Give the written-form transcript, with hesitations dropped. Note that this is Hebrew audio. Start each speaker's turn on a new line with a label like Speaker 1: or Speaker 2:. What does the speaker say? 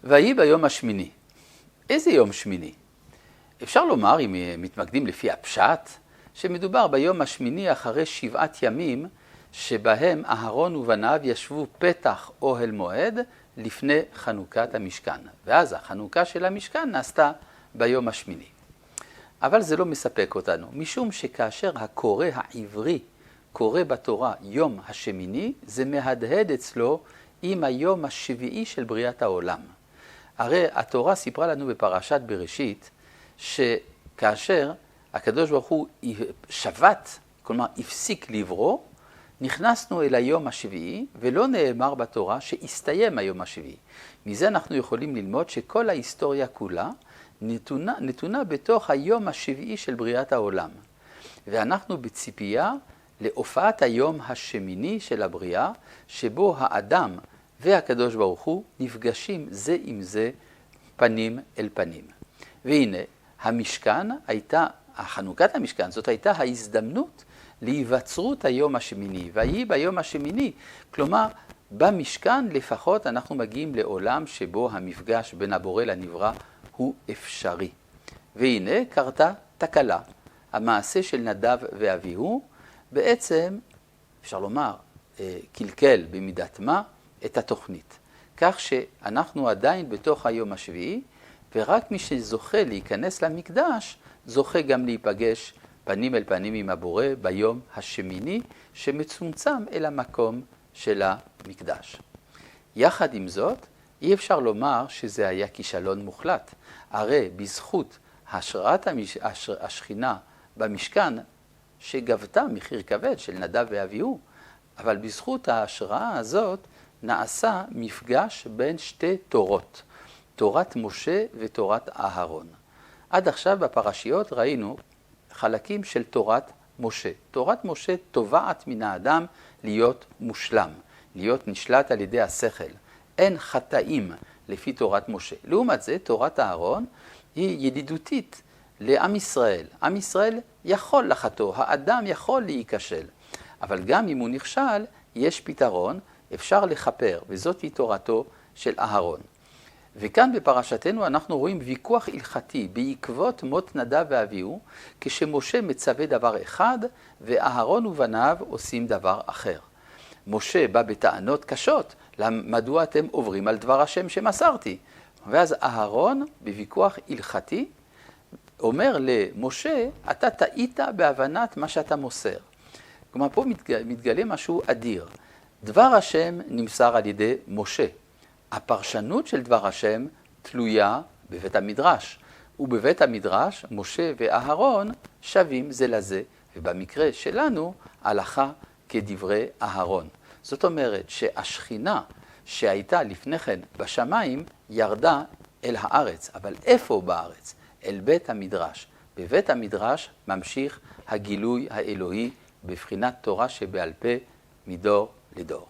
Speaker 1: ויהי ביום השמיני. איזה יום שמיני? אפשר לומר, אם מתמקדים לפי הפשט, שמדובר ביום השמיני אחרי 7 ימים, שבהם אהרון ובניו ישבו פתח אוהל מועד לפני חנוכת המשכן. ואז החנוכה של המשכן נעשתה ביום השמיני. אבל זה לא מספק אותנו, משום שכאשר הקורא העברי קורא בתורה יום השמיני, זה מהדהד אצלו עם היום השביעי של בריאת העולם. הרי התורה סיפרה לנו בפרשת בראשית, שכאשר הקדוש ברוך הוא שבת, כלומר הפסיק לברוא, נכנסנו אל היום השביעי, ולא נאמר בתורה שהסתיים היום השביעי. מזה אנחנו יכולים ללמוד שכל ההיסטוריה כולה נתונה בתוך היום השביעי של בריאת העולם. ואנחנו בציפייה להופעת היום השמיני של הבריאה, שבו האדם והקדוש ברוך הוא נפגשים זה עם זה פנים אל פנים. והנה, חנוכת המשכן זאת הייתה ההזדמנות להיווצרות היום השמיני. ויהי ביום השמיני, כלומר, במשכן לפחות אנחנו מגיעים לעולם שבו המפגש בין הבורא לנברא הוא אפשרי. והנה קרתה תקלה. המעשה של נדב ואביהו בעצם, אפשר לומר, קלקל במידת מה את התוכנית. כך שאנחנו עדיין בתוך היום השביעי, ורק מי שזוכה להיכנס למקדש, זוכה גם להיפגש פנים אל פנים עם הבורא ביום השמיני, שמצומצם אל המקום של המקדש. יחד עם זאת, אי אפשר לומר שזה היה כישלון מוחלט. הרי בזכות השראת השכינה במשכן, שגבתה מחיר כבד של נדב ואביהו, אבל בזכות ההשראה הזאת נעשה מפגש בין שתי תורות, תורת משה ותורת אהרון. עד עכשיו בפרשיות ראינו חלקים של תורת משה. תורת משה תובעת מן האדם להיות מושלם, להיות נשלט על ידי השכל. אין חטאים לפי תורת משה. לעומת זה, תורת אהרון היא ידידותית לעם ישראל. עם ישראל יכול לחטוא, האדם יכול להיכשל. אבל גם אם הוא נכשל, יש פתרון, אפשר לכפר, וזאת היא תורתו של אהרון. וכאן בפרשתנו אנחנו רואים ויכוח הלכתי בעקבות מות נדב ואביהו, כשמשה מצווה דבר אחד ואהרון ובניו עושים דבר אחר. משה בא בטענות קשות, מדוע אתם עוברים על דבר השם שמסרתי? ואז אהרון בוויכוח הלכתי אומר למשה, אתה טעית בהבנת מה שאתה מוסר. כלומר, פה מתגלה משהו אדיר. דבר השם נמסר על ידי משה. הפרשנות של דבר השם תלויה בבית המדרש. ובבית המדרש, משה ואהרון שווים זה לזה. ובמקרה שלנו, הלכה כדברי אהרון. זאת אומרת שהשכינה שהייתה לפני כן בשמיים ירדה אל הארץ. אבל איפה בארץ? אל בית המדרש. בבית המדרש ממשיך הגילוי האלוהי בבחינת תורה שבעל פה מדור לדור.